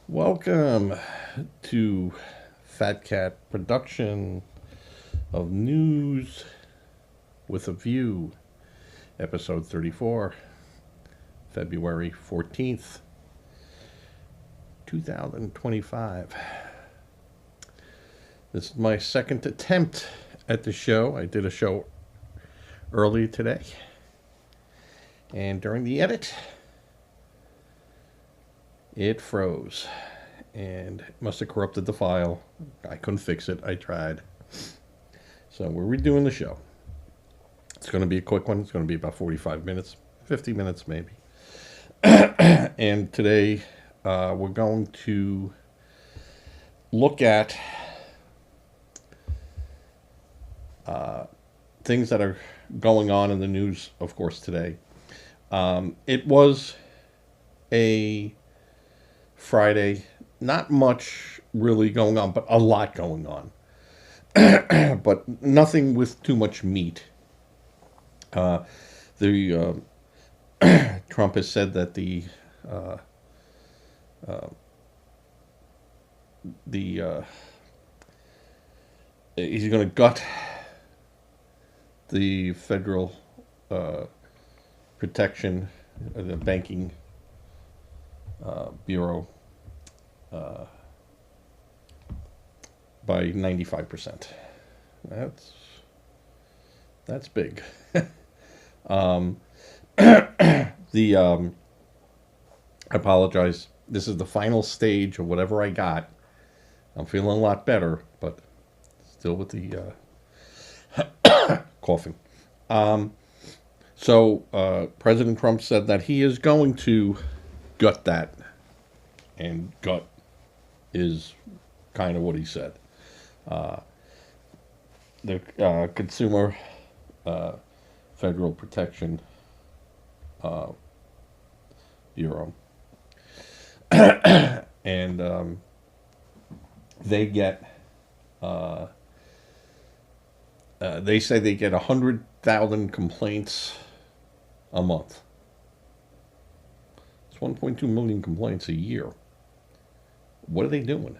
Welcome to Fat Cat production of News with a View, episode 34, February 14th, 2025. This is my second attempt at the show. I did a show earlier today, and during the edit, it froze and it must have corrupted the file. I couldn't fix it. I tried. So we're redoing the show. It's going to be a quick one. It's going to be about 45 minutes, 50 minutes maybe. And today we're going to look at things that are going on in the news, of course, today. It was a Friday. Not much really going on, but a lot going on. But nothing with too much meat. The Trump has said that the he's going to gut the federal protection, the banking bureau, by 95%. That's big. um, the I apologize. This is the final stage of whatever I got. I'm feeling a lot better, but still with the coughing. So President Trump said that he is going to gut that, and gut is kind of what he said. The Consumer Federal Protection Bureau, and they get they say they get 100,000 complaints a month. It's 1.2 million complaints a year. What are they doing?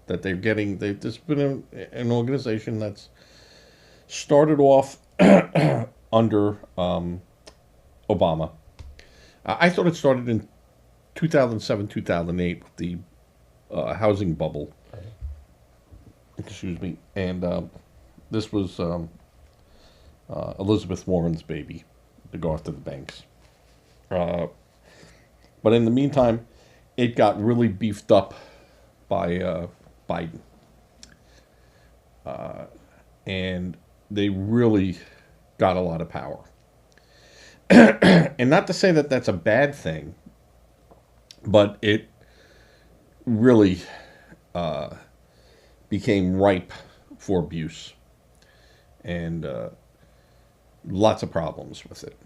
That they're getting. There's been an organization that's started off under Obama. I thought it started in 2007, 2008 with the housing bubble. Excuse me. And this was Elizabeth Warren's baby to go after the banks. But in the meantime, it got really beefed up by Biden. And they really got a lot of power. And not to say that that's a bad thing, but it really became ripe for abuse. And lots of problems with it.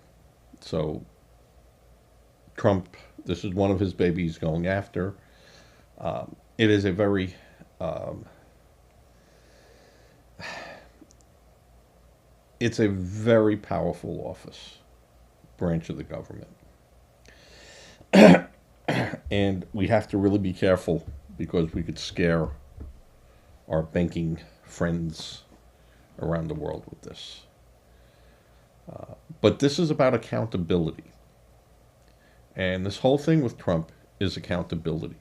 So Trump, this is one of his babies going after. It is a very it's a very powerful office, branch of the government. And we have to really be careful because we could scare our banking friends around the world with this. But this is about accountability. And this whole thing with Trump is accountability.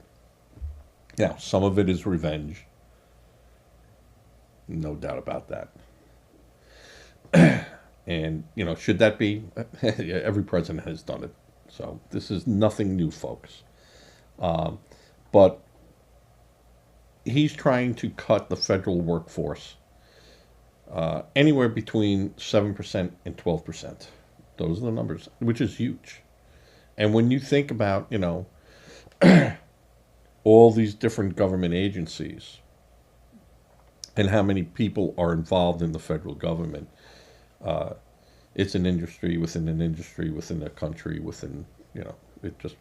Now, some of it is revenge. No doubt about that. And, should that be? Every president has done it. So this is nothing new, folks. But he's trying to cut the federal workforce anywhere between 7% and 12%. Those are the numbers, which is huge. And when you think about, all these different government agencies and how many people are involved in the federal government, it's an industry within a country within, it just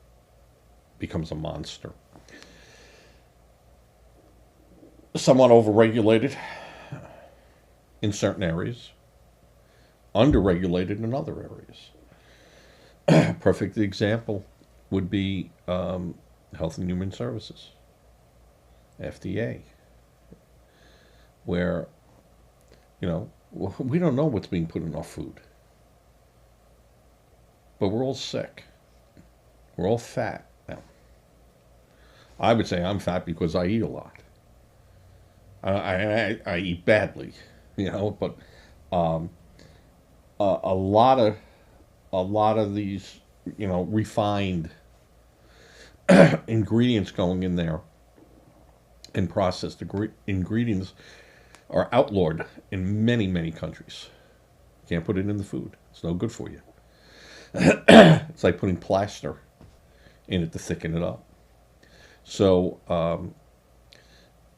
becomes a monster. Somewhat overregulated in certain areas, underregulated in other areas. Perfect example would be Health and Human Services, FDA, where, you know, we don't know what's being put in our food, but we're all sick. We're all fat now. I would say I'm fat because I eat a lot. I eat badly, you know, but um, a lot of these, you know, refined ingredients going in there and processed ingredients are outlawed in many countries. You can't put it in the food. It's no good for you. It's like putting plaster in it to thicken it up. So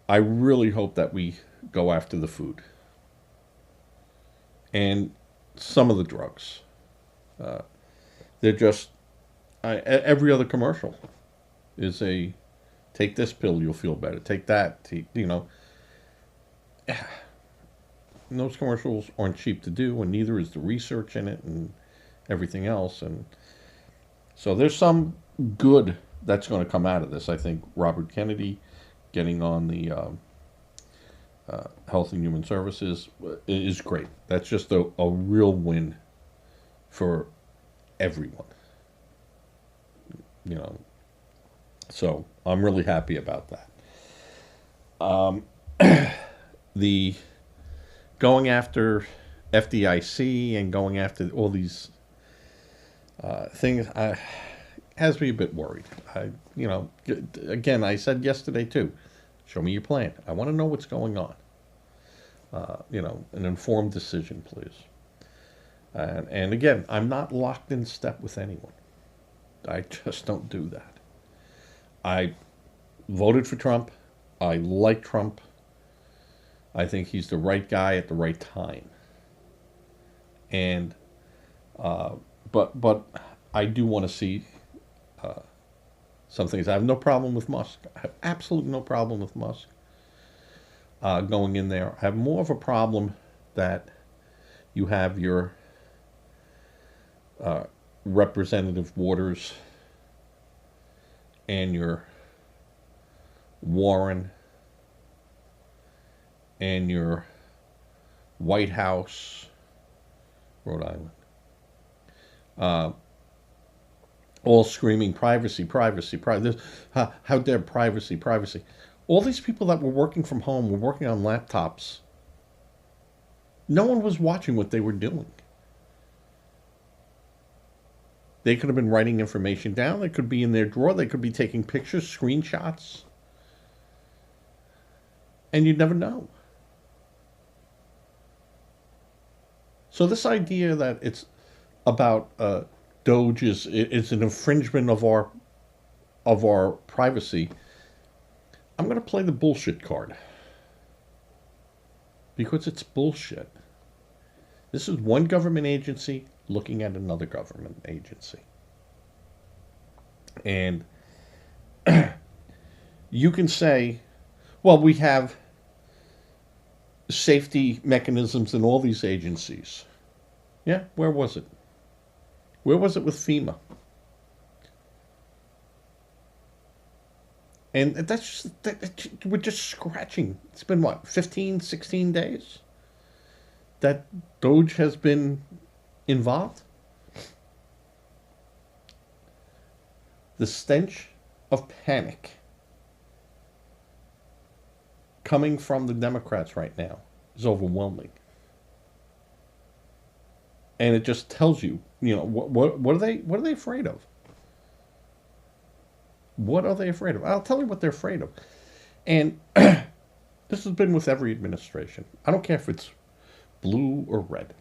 I really hope that we go after the food and some of the drugs. Uh, they're just every other commercial is a take this pill, you'll feel better. Take that, you know. And those commercials aren't cheap to do, and neither is the research in it and everything else. And so there's some good that's going to come out of this. I think Robert Kennedy getting on the Health and Human Services is great. That's just a real win for everyone, you know. So I'm really happy about that. The going after FDIC and going after all these things has me a bit worried. You know, again, I said yesterday too. Show me your plan. I want to know what's going on. You know, an informed decision, please. And again, I'm not locked in step with anyone. I just don't do that. I voted for Trump. I like Trump. I think he's the right guy at the right time. And but I do want to see some things. I have no problem with Musk. I have absolutely no problem with Musk going in there. I have more of a problem that you have your Representative Waters and your Warren and your White House, Rhode Island, all screaming privacy, privacy, privacy. How dare privacy, privacy. All these people that were working from home were working on laptops. No one was watching what they were doing. They could have been writing information down. They could be in their drawer. They could be taking pictures, screenshots. And you'd never know. So this idea that it's about Doge is an infringement of our privacy, I'm going to play the bullshit card. Because it's bullshit. This is one government agency looking at another government agency. And you can say, well, we have safety mechanisms in all these agencies. Yeah, where was it? Where was it with FEMA? And that's just, we're just scratching. It's been what, 15, 16 days that Doge has been involved? The stench of panic coming from the Democrats right now is overwhelming. And it just tells you, you know, what are they afraid of? What are they afraid of? I'll tell you what they're afraid of. And this has been with every administration. I don't care if it's blue or red.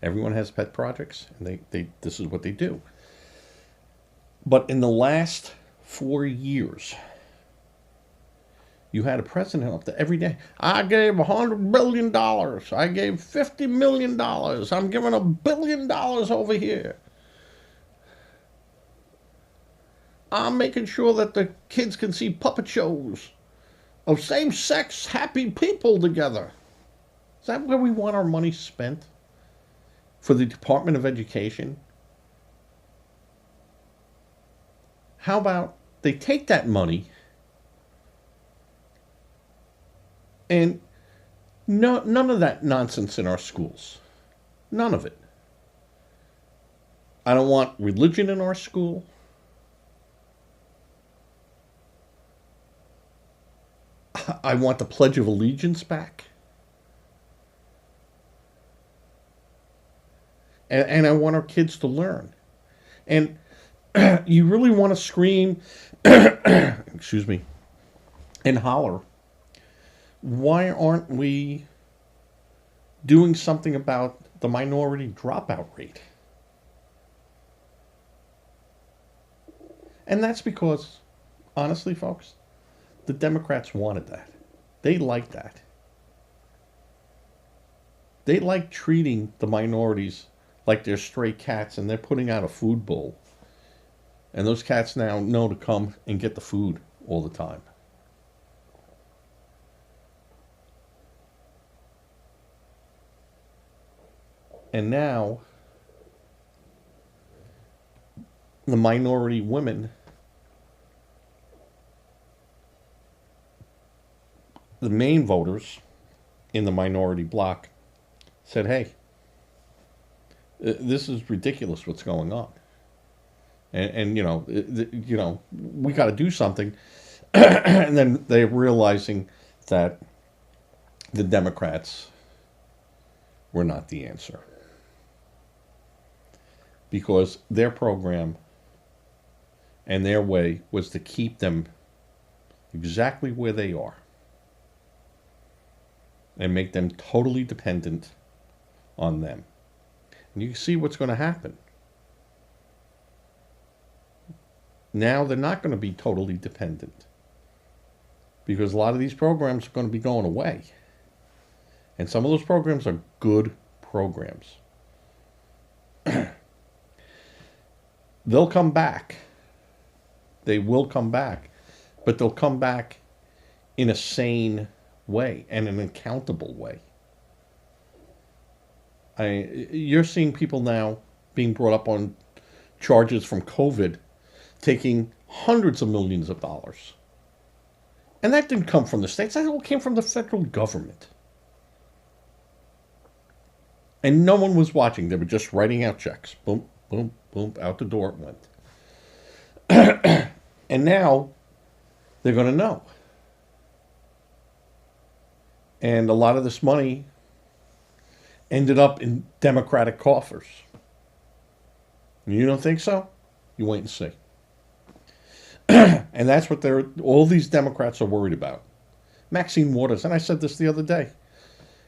Everyone has pet projects, and they this is what they do. But in the last 4 years, you had a president up there every day. I gave $100 billion. I gave $50 million. I'm giving $1 billion over here. I'm making sure that the kids can see puppet shows of same-sex happy people together. Is that where we want our money spent? For the Department of Education? How about they take that money and none of that nonsense in our schools. None of it. I don't want religion in our school. I want the Pledge of Allegiance back. And I want our kids to learn. And you really want to scream, excuse me, and holler, why aren't we doing something about the minority dropout rate? And that's because, honestly, folks, the Democrats wanted that. They liked that. They like treating the minorities like they're stray cats and they're putting out a food bowl. And those cats now know to come and get the food all the time. And now, the minority women, the main voters in the minority bloc, said, hey, this is ridiculous what's going on. And we got to do something. And then they're realizing that the Democrats were not the answer. Because their program and their way was to keep them exactly where they are and make them totally dependent on them. And you see what's going to happen. Now they're not going to be totally dependent because a lot of these programs are going to be going away. And some of those programs are good programs. They'll come back. They will come back. But they'll come back in a sane way and an accountable way. You're seeing people now being brought up on charges from COVID taking hundreds of millions of dollars. And that didn't come from the states. That all came from the federal government. And no one was watching. They were just writing out checks. Boom, boom, boom, out the door it went. And now they're going to know. And a lot of this money ended up in Democratic coffers. You don't think so? You wait and see. And that's what all these Democrats are worried about. Maxine Waters, and I said this the other day,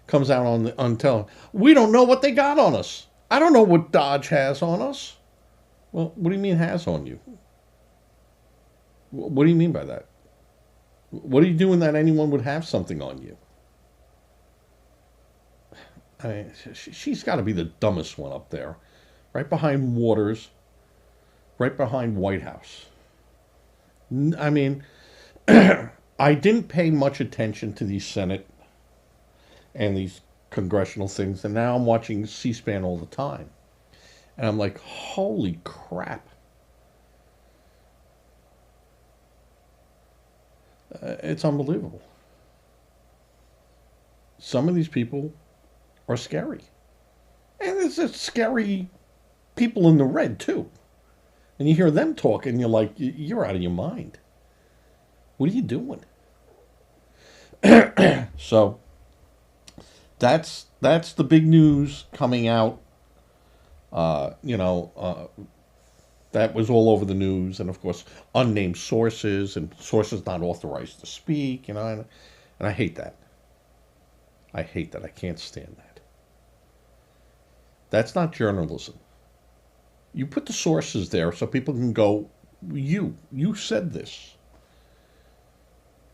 comes out on telling, we don't know what they got on us. I don't know what Dodge has on us. Well, what do you mean has on you? What do you mean by that? What are you doing that anyone would have something on you? I mean, she's got to be the dumbest one up there. Right behind Waters, right behind White House. I mean, I didn't pay much attention to these Senate and these congressional things, and now I'm watching C-SPAN all the time. And I'm like, holy crap. It's unbelievable. Some of these people are scary. And there's scary people in the red, too. And you hear them talk, and you're like, you're out of your mind. What are you doing? So, that's the big news coming out. That was all over the news, and of course, unnamed sources and sources not authorized to speak, and I hate that. I hate that. I can't stand that. That's not journalism. You put the sources there so people can go, you said this.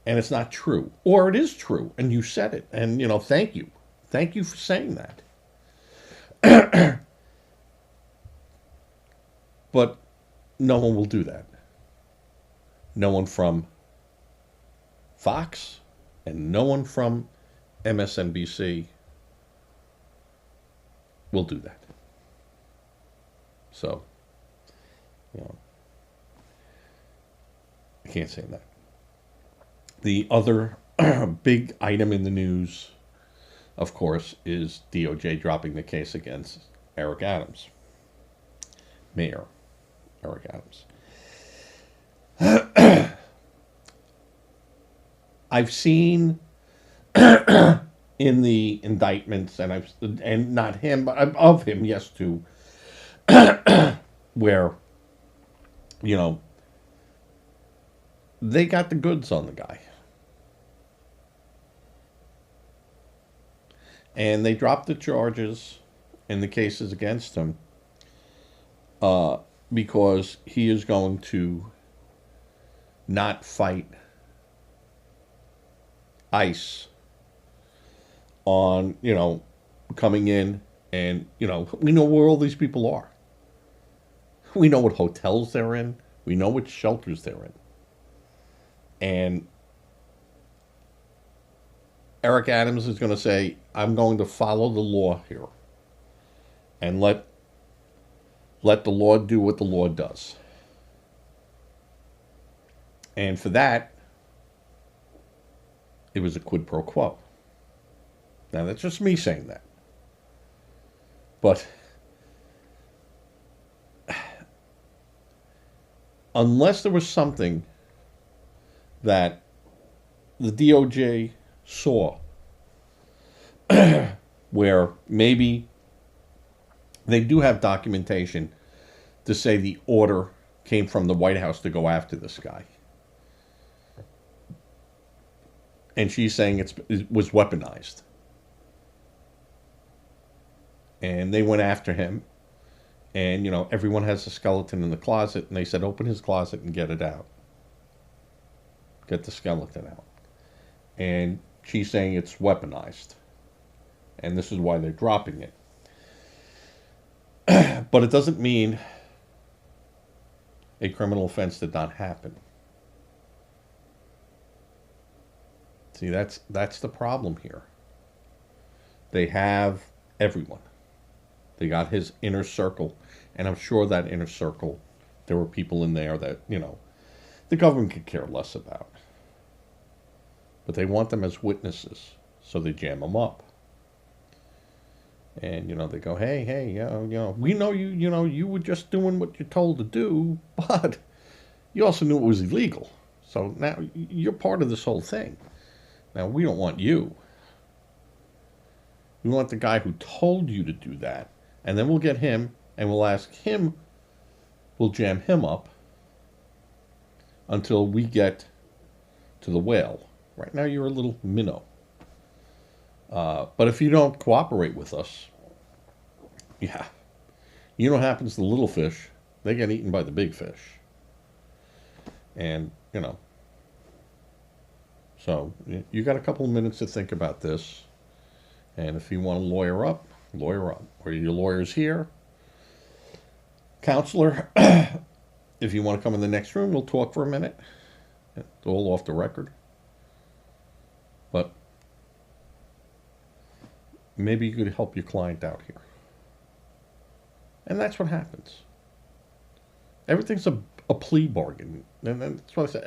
And it's not true. Or it is true, and you said it. And, thank you. Thank you for saying that. But no one will do that. No one from Fox and no one from MSNBC will do that. So, can't say that. The other big item in the news, of course, is DOJ dropping the case against Eric Adams, Mayor Eric Adams. I've seen in the indictments, and not him, but of him, yes, too, where they got the goods on the guy, and they dropped the charges in the cases against him because he is going to not fight ICE on, coming in, and, we know where all these people are. We know what hotels they're in. We know what shelters they're in. And Eric Adams is going to say, I'm going to follow the law here and let the law do what the law does. And for that, it was a quid pro quo. Now, that's just me saying that. But unless there was something that the DOJ saw where maybe they do have documentation to say the order came from the White House to go after this guy. And she's saying it was weaponized. And they went after him. And, everyone has a skeleton in the closet. And they said, open his closet and get it out. Get the skeleton out. And she's saying it's weaponized. And this is why they're dropping it. But it doesn't mean a criminal offense did not happen. See, that's the problem here. They have everyone. They got his inner circle. And I'm sure that inner circle, there were people in there that, the government could care less about. But they want them as witnesses, so they jam them up. And, they go, hey, we know you were just doing what you're told to do, but you also knew it was illegal. So now you're part of this whole thing. Now, we don't want you. We want the guy who told you to do that. And then we'll get him, and we'll ask him, we'll jam him up until we get to the whale. Right now, you're a little minnow. But if you don't cooperate with us, yeah, you know what happens to the little fish? They get eaten by the big fish. And, so you got a couple of minutes to think about this. And if you want to lawyer up. Or your lawyer's here. Counselor, if you want to come in the next room, we'll talk for a minute. It's all off the record. But maybe you could help your client out here. And that's what happens. Everything's a plea bargain. And that's what I said.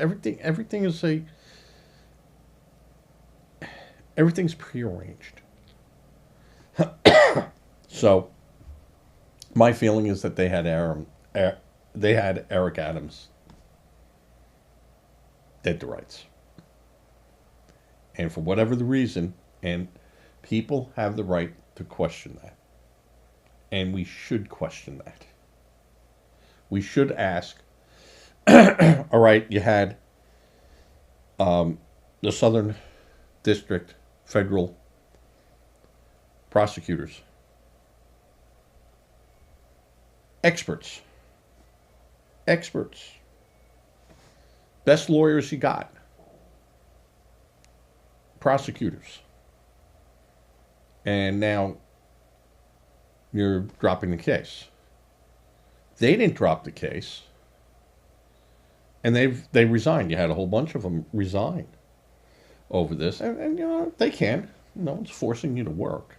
Everything's prearranged. So, my feeling is that they had Eric Adams dead to rights. And for whatever the reason, and people have the right to question that. And we should question that. We should ask, all right, you had the Southern District federal prosecutors, experts, best lawyers you got, prosecutors, and now you're dropping the case. They didn't drop the case, and they resigned. You had a whole bunch of them resign over this, and they can. No one's forcing you to work.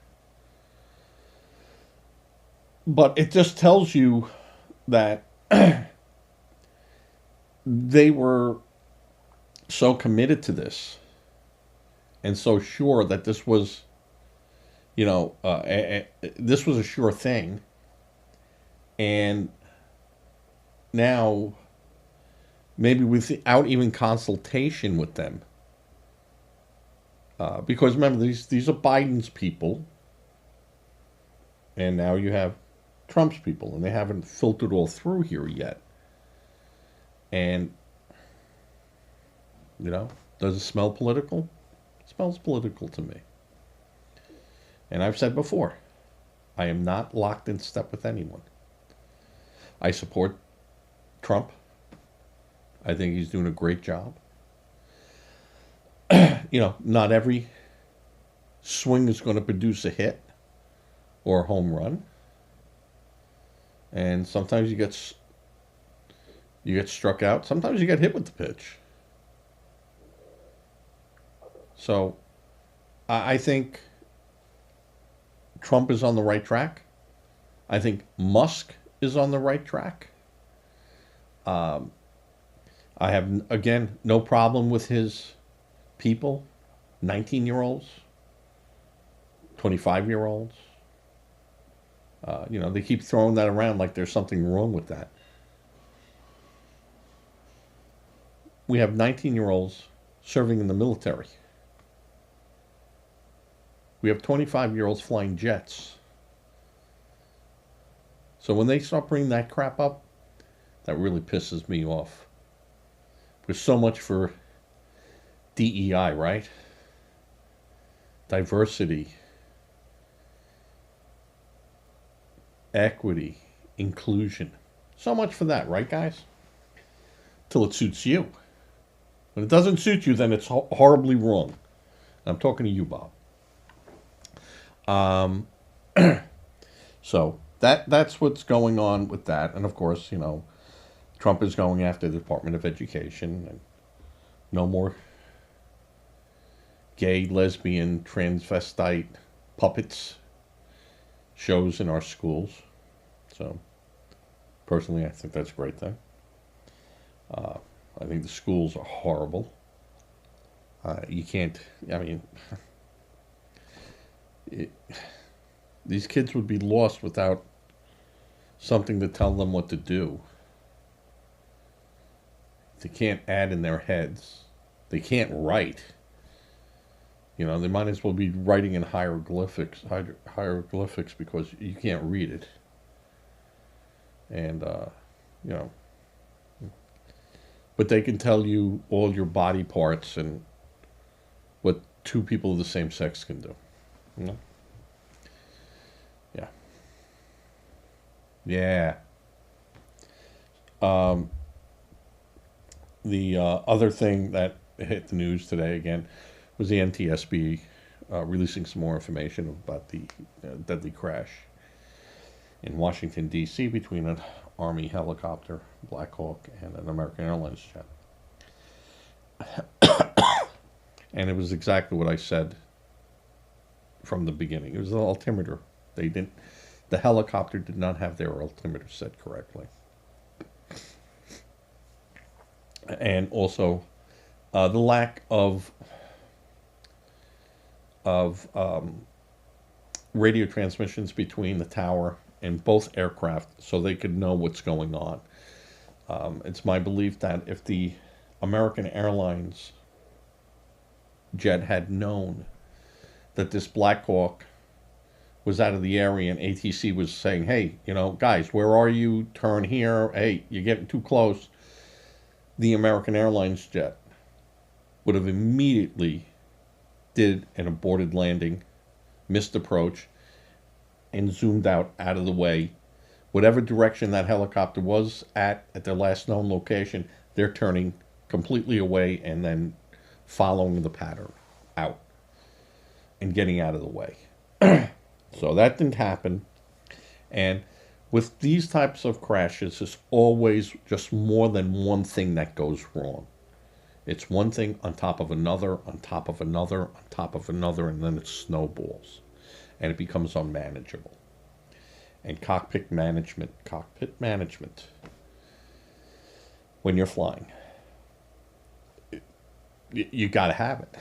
But it just tells you that they were so committed to this and so sure that this was, this was a sure thing. And now, maybe without even consultation with them, because remember, these are Biden's people, and now you have Trump's people, and they haven't filtered all through here yet. And does it smell political? It smells political to me. And I've said before, I am not locked in step with anyone. I support Trump. I think he's doing a great job. Not every swing is going to produce a hit or a home run. And sometimes you get struck out. Sometimes you get hit with the pitch. So I think Trump is on the right track. I think Musk is on the right track. I have, again, no problem with his people, 19-year-olds, 25-year-olds. They keep throwing that around like there's something wrong with that. We have 19-year-olds serving in the military. We have 25-year-olds flying jets. So when they start bringing that crap up, that really pisses me off. There's so much for DEI, right? Diversity, equity, inclusion. So much for that, right, guys? Till it suits you. When it doesn't suit you, then it's horribly wrong. I'm talking to you, Bob. So that's what's going on with that. And of course, Trump is going after the Department of Education, and no more gay, lesbian, transvestite puppets shows in our schools. So personally, I think that's a great thing. I think the schools are horrible. You can't, these kids would be lost without something to tell them what to do. They can't add in their heads. They can't write. They might as well be writing in hieroglyphics because you can't read it. And, but they can tell you all your body parts and what two people of the same sex can do. Yeah. Yeah. The other thing that hit the news today again was the NTSB releasing some more information about the deadly crash in Washington, D.C. between an Army helicopter, Black Hawk, and an American Airlines jet. And it was exactly what I said from the beginning. It was an altimeter. The helicopter did not have their altimeter set correctly. And also the lack of radio transmissions between the tower and both aircraft so they could know what's going on. It's my belief that if the American Airlines jet had known that this Black Hawk was out of the area and ATC was saying, hey, guys, where are you? Turn here. Hey, you're getting too close. The American Airlines jet would have immediately did an aborted landing, missed approach, and zoomed out of the way. Whatever direction that helicopter was at their last known location, they're turning completely away and then following the pattern out and getting out of the way. So that didn't happen. And with these types of crashes, there's always just more than one thing that goes wrong. It's one thing on top of another, on top of another, on top of another, and then it snowballs. And it becomes unmanageable. And cockpit management, when you're flying, you got to have it.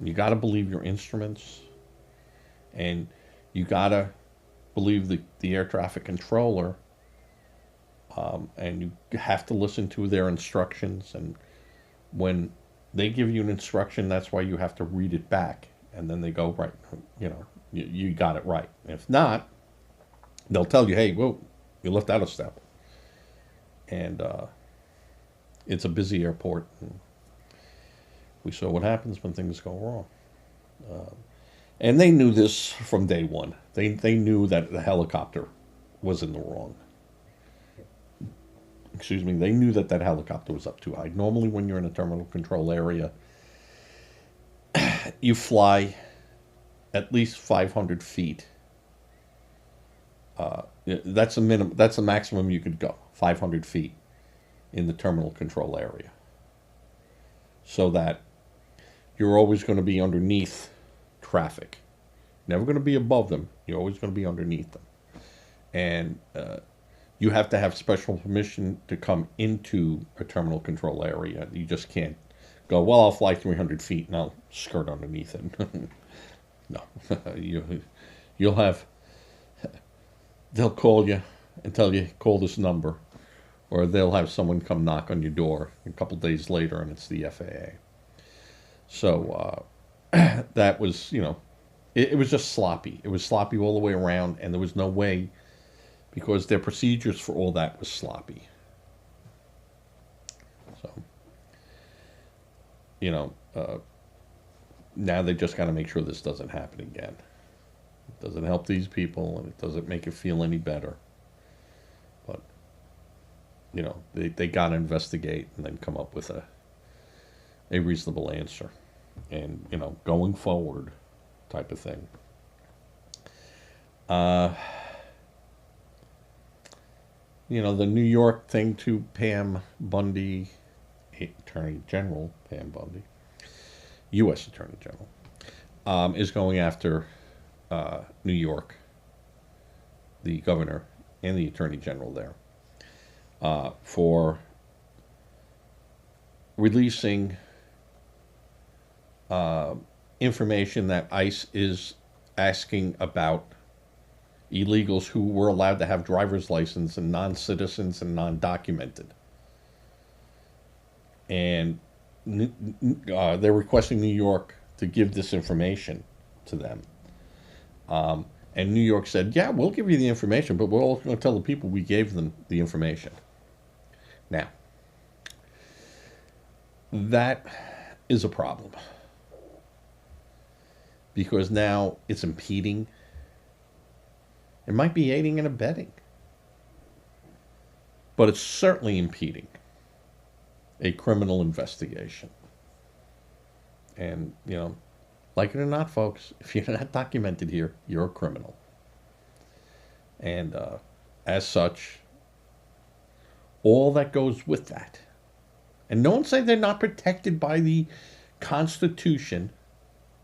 You got to believe your instruments, and you got to believe the air traffic controller, and you have to listen to their instructions. And when they give you an instruction, that's why you have to read it back, and then they go, right, you got it right. If not, they'll tell you, hey, whoa, you left out a step. And it's a busy airport. And we saw what happens when things go wrong. And they knew this from day one. They knew that the helicopter was in the wrong. Excuse me. They knew that that helicopter was up too high. Normally, when you're in a terminal control area, you fly at least 500 feet. That's a minimum. That's the maximum you could go. 500 feet in the terminal control area, so that you're always going to be underneath traffic. Never going to be above them. You're always going to be underneath them. And you have to have special permission to come into a terminal control area. You just can't go, well, I'll fly 300 feet and I'll skirt underneath it. No. You'll have, they'll call you and tell you, call this number. Or they'll have someone come knock on your door a couple days later and it's the FAA. So that was, it was just sloppy. It was sloppy all the way around, and there was no way, because their procedures for all that was sloppy. So, now they just got to make sure this doesn't happen again. It doesn't help these people, and it doesn't make it feel any better. But, they got to investigate and then come up with a reasonable answer. And, going forward type of thing. The New York thing to Pam Bundy, Attorney General Pam Bundy, U.S. Attorney General, is going after New York, the governor and the Attorney General there, for releasing information that ICE is asking about illegals who were allowed to have driver's license and non-citizens and non-documented. And they're requesting New York to give this information to them. And New York said, yeah, we'll give you the information, but we're also going to tell the people we gave them the information. Now, that is a problem. Because now it's impeding. It might be aiding and abetting. But it's certainly impeding a criminal investigation. And, like it or not, folks, if you're not documented here, you're a criminal. And as such, all that goes with that. And don't say they're not protected by the Constitution,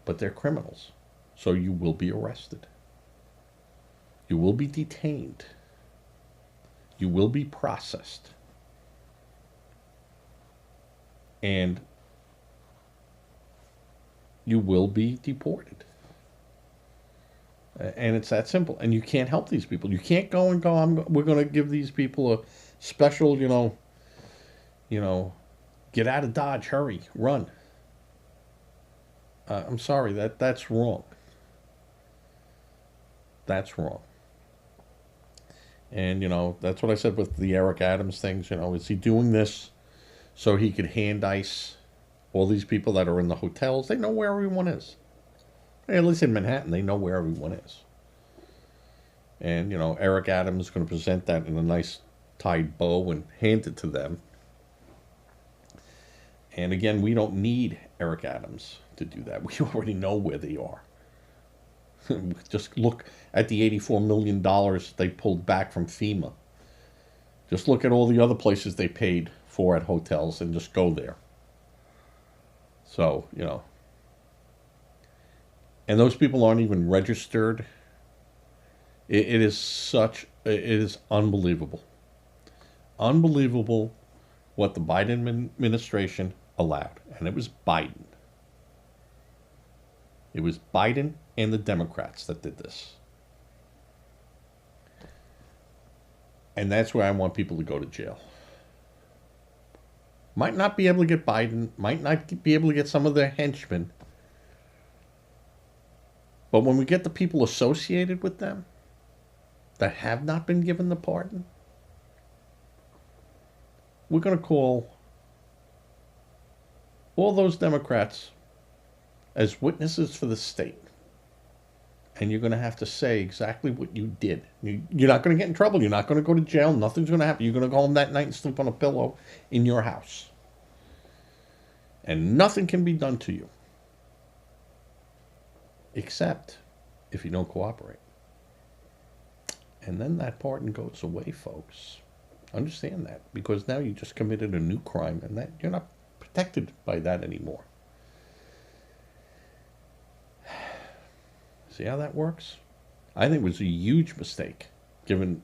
but they're criminals. So you will be arrested. You will be detained. You will be processed. And you will be deported. And it's that simple. And you can't help these people. You can't go and go, we're going to give these people a special, get out of Dodge, hurry, run. I'm sorry, that's wrong. That's wrong. And, that's what I said with the Eric Adams things. Is he doing this so he could hand ICE all these people that are in the hotels? They know where everyone is. At least in Manhattan, they know where everyone is. And, Eric Adams is going to present that in a nice tied bow and hand it to them. And again, we don't need Eric Adams to do that. We already know where they are. Just look at the $84 million they pulled back from FEMA. Just look at all the other places they paid for at hotels and just go there. So, and those people aren't even registered. It is unbelievable. Unbelievable what the Biden administration allowed, and it was Biden. It was Biden and the Democrats that did this. And that's where I want people to go to jail. Might not be able to get Biden, might not be able to get some of their henchmen. But when we get the people associated with them that have not been given the pardon, we're going to call all those Democrats as witnesses for the state. And you're going to have to say exactly what you did. You're not going to get in trouble. You're not going to go to jail. Nothing's going to happen. You're going to go home that night and sleep on a pillow in your house. And nothing can be done to you. Except if you don't cooperate. And then that pardon goes away, folks. Understand that. Because now you just committed a new crime and that you're not protected by that anymore. See how that works? I think it was a huge mistake, given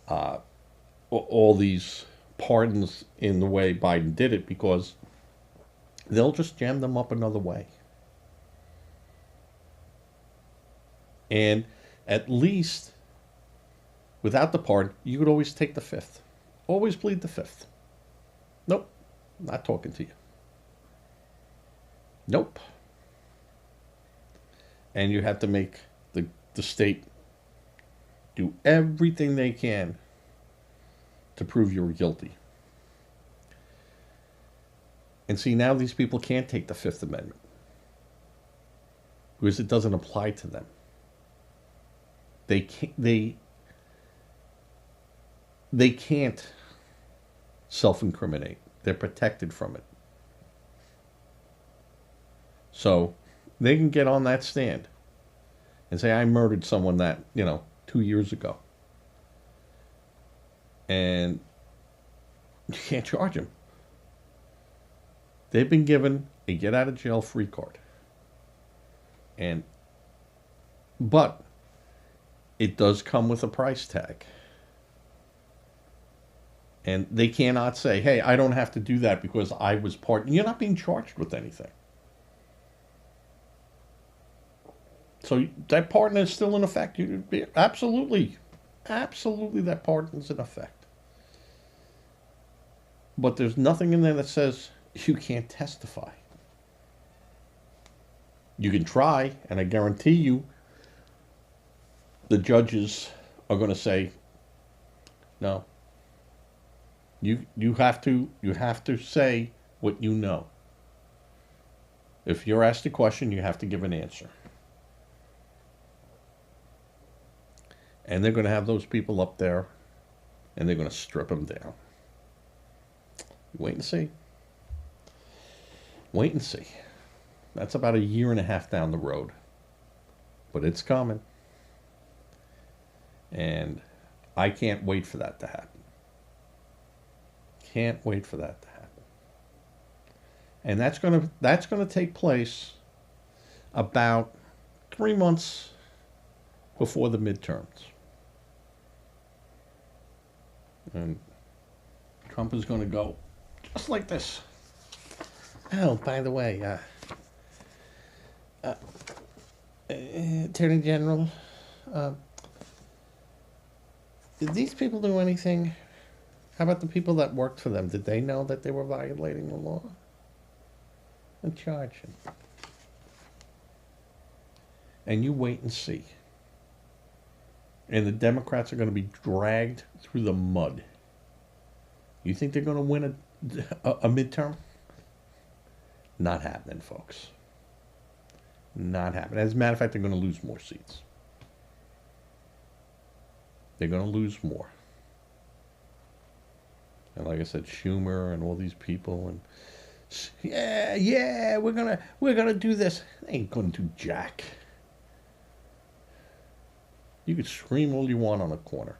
all these pardons in the way Biden did it, because they'll just jam them up another way. And at least, without the pardon, you could always take the fifth. Always plead the fifth. Nope, not talking to you. Nope. And you have to make the state do everything they can to prove you were guilty. And see, now these people can't take the Fifth Amendment because it doesn't apply to them. They can't self-incriminate. They're protected from it. So they can get on that stand and say, I murdered someone 2 years ago. And you can't charge them. They've been given a get-out-of-jail-free card. But it does come with a price tag. And they cannot say, hey, I don't have to do that because I was pardoned. You're not being charged with anything. So that pardon is still in effect. Absolutely that pardon is in effect. But there's nothing in there that says you can't testify. You can try, and I guarantee you the judges are going to say, no. You have to say what you know. If you're asked a question, you have to give an answer. And they're going to have those people up there, and they're going to strip them down. Wait and see. Wait and see. That's about 1.5 years down the road. But it's coming. And I can't wait for that to happen. Can't wait for that to happen. And that's going to take place about 3 months before the midterms. And Trump is going to go just like this. Oh, by the way, Attorney General, did these people do anything? How about the people that worked for them? Did they know that they were violating the law? And charge them. And you wait and see. And the Democrats are going to be dragged through the mud. You think they're going to win a midterm? Not happening, folks. Not happening. As a matter of fact, they're going to lose more seats. They're going to lose more. And like I said, Schumer and all these people, and we're gonna do this. They ain't gonna do jack. You could scream all you want on a corner.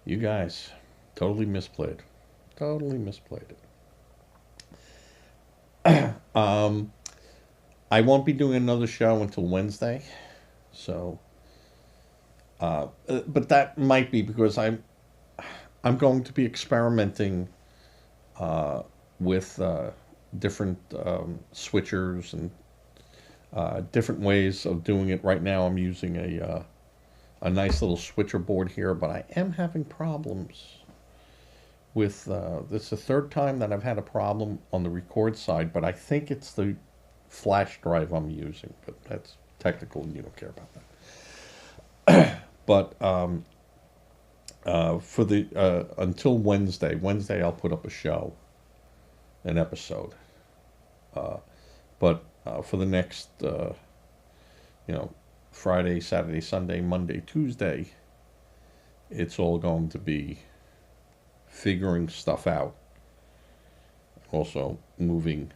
You guys totally misplayed. Totally misplayed it. I won't be doing another show until Wednesday, so. But that might be because I'm going to be experimenting with different switchers and different ways of doing it. Right now, I'm using a nice little switcher board here, but I am having problems with this is the third time that I've had a problem on the record side, but I think it's the flash drive I'm using, but that's technical and you don't care about that. But for the until Wednesday I'll put up a show, an episode. But for the next, Friday, Saturday, Sunday, Monday, Tuesday, it's all going to be figuring stuff out. Also moving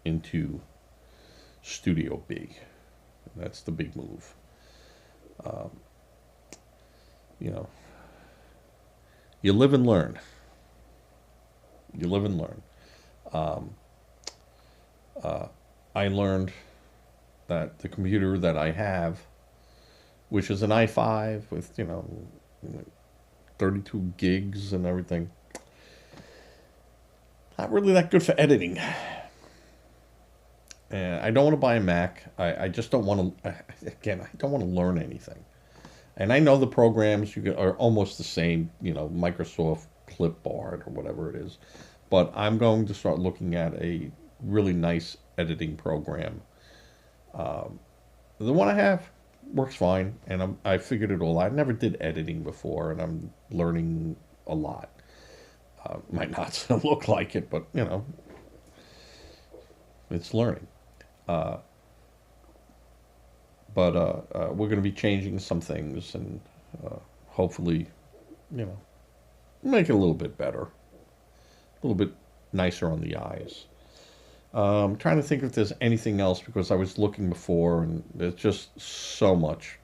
into Studio B. That's the big move. Um, you know, you live and learn. You live and learn. Um, I learned that the computer that I have, which is an i5 with 32 gigs and everything, not really that good for editing. And I don't want to buy a Mac. I just don't want to. Again, I don't want to learn anything. And I know the programs are almost the same. Microsoft Clipboard or whatever it is. But I'm going to start looking at a really nice editing program. The one I have works fine, and I figured it all out. I never did editing before, and I'm learning a lot. Might not look like it, but it's learning. Uh, but we're going to be changing some things, and hopefully, you know, make it a little bit better, a little bit nicer on the eyes. I'm trying to think if there's anything else because I was looking before, and there's just so much,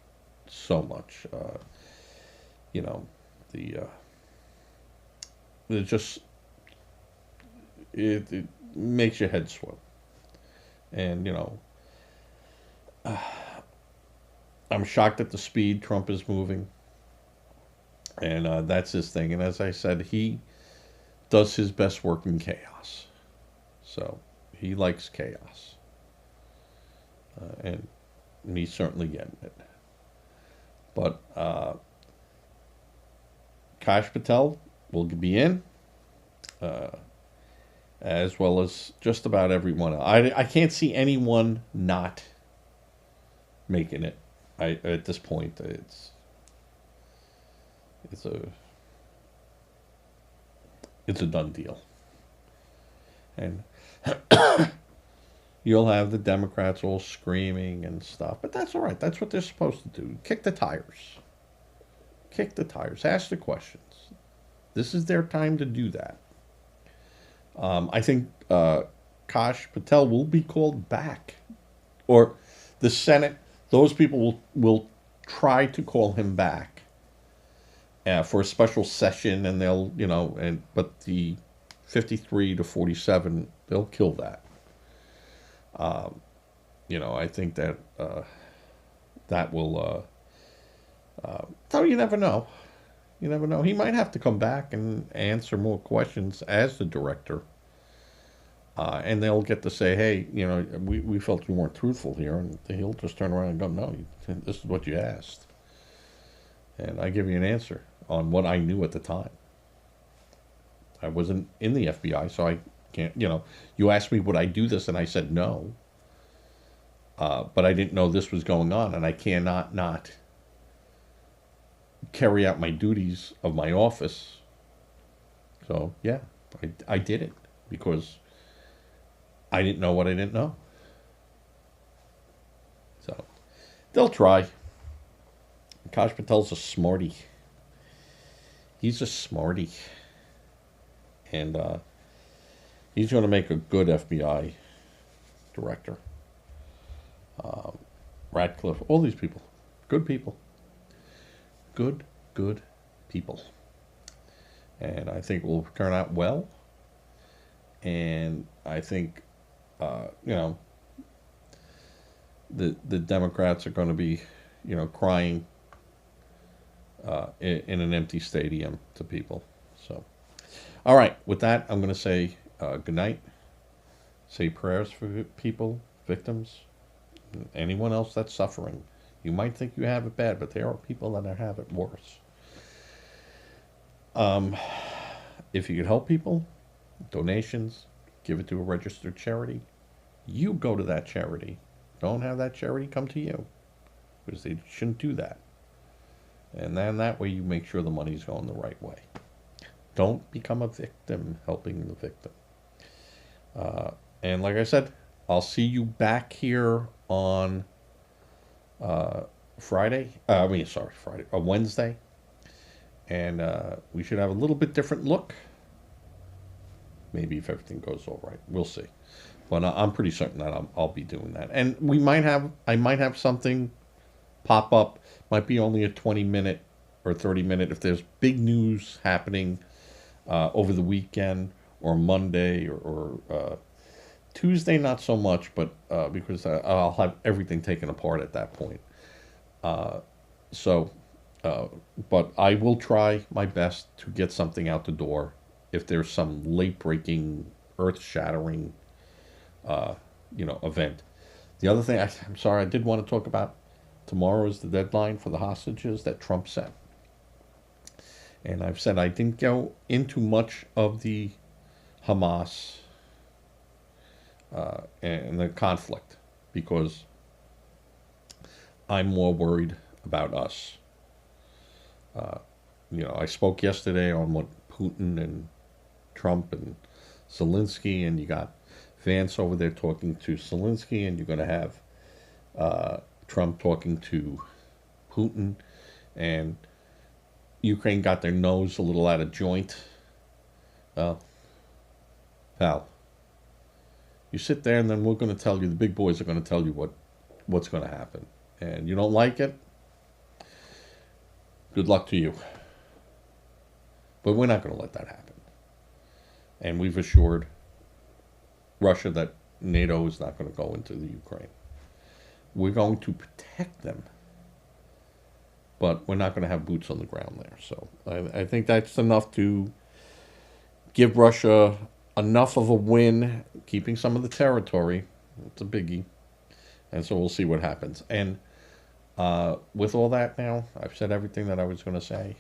so much. You know, the it just it makes your head swim, and I'm shocked at the speed Trump is moving, and that's his thing. And as I said, he does his best work in chaos, so he likes chaos, and he's certainly getting it. But Kash Patel will be in, uh, as well as just about everyone. I can't see anyone not making it. At this point, it's a it's a done deal, and you'll have the Democrats all screaming and stuff, but that's all right. That's what they're supposed to do. Kick the tires. Kick the tires. Ask the questions. This is their time to do that. I think Kash Patel will be called back, or the Senate. Those people will try to call him back for a special session, and they'll but the 53 to 47 they'll kill that. I think that that will. So you never know. You never know. He might have to come back and answer more questions as the director. And they'll get to say, hey, we felt you weren't truthful here. And he'll just turn around and go, no, this is what you asked. And I give you an answer on what I knew at the time. I wasn't in the FBI, so I can't, you asked me, would I do this? And I said no. But I didn't know this was going on, and I cannot not carry out my duties of my office. So, yeah, I did it because I didn't know what I didn't know. So, they'll try. Kash Patel's a smarty. He's a smarty. And he's going to make a good FBI director. Radcliffe, all these people. Good people. Good people. And I think it will turn out well. And I think, the Democrats are going to be, crying in an empty stadium to people. So, all right. With that, I'm going to say good night. Say prayers for people, victims, anyone else that's suffering. You might think you have it bad, but there are people that have it worse. Um, if you could help people, donations, give it to a registered charity. You go to that charity. Don't have that charity come to you, because they shouldn't do that. And then that way you make sure the money's going the right way. Don't become a victim helping the victim. And like I said, I'll see you back here on uh, Friday. Friday, Wednesday. And we should have a little bit different look. Maybe if everything goes all right. We'll see. But I'm pretty certain that I'll be doing that. And I might have something pop up. Might be only a 20-minute or 30-minute if there's big news happening over the weekend or Monday or Tuesday, not so much, but because I'll have everything taken apart at that point. Uh, so, but I will try my best to get something out the door if there's some late-breaking, earth-shattering, event. The other thing, I'm sorry, I did want to talk about. Tomorrow is the deadline for the hostages that Trump set. And I've said I didn't go into much of the Hamas and the conflict because I'm more worried about us. I spoke yesterday on what Putin and Trump and Zelensky, and you got Vance over there talking to Zelensky, and you're going to have Trump talking to Putin, and Ukraine got their nose a little out of joint. Well, pal, you sit there, and then we're going to tell you, the big boys are going to tell you what's going to happen. And you don't like it, good luck to you. But we're not going to let that happen. And we've assured Russia that NATO is not going to go into the Ukraine. We're going to protect them, but we're not going to have boots on the ground there. So I think that's enough to give Russia enough of a win, keeping some of the territory. It's a biggie. And so we'll see what happens. And with all that now, I've said everything that I was going to say.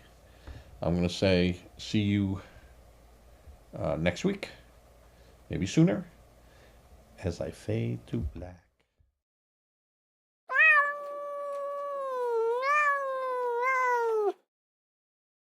I'm going to say see you next week, maybe sooner, as I fade to black.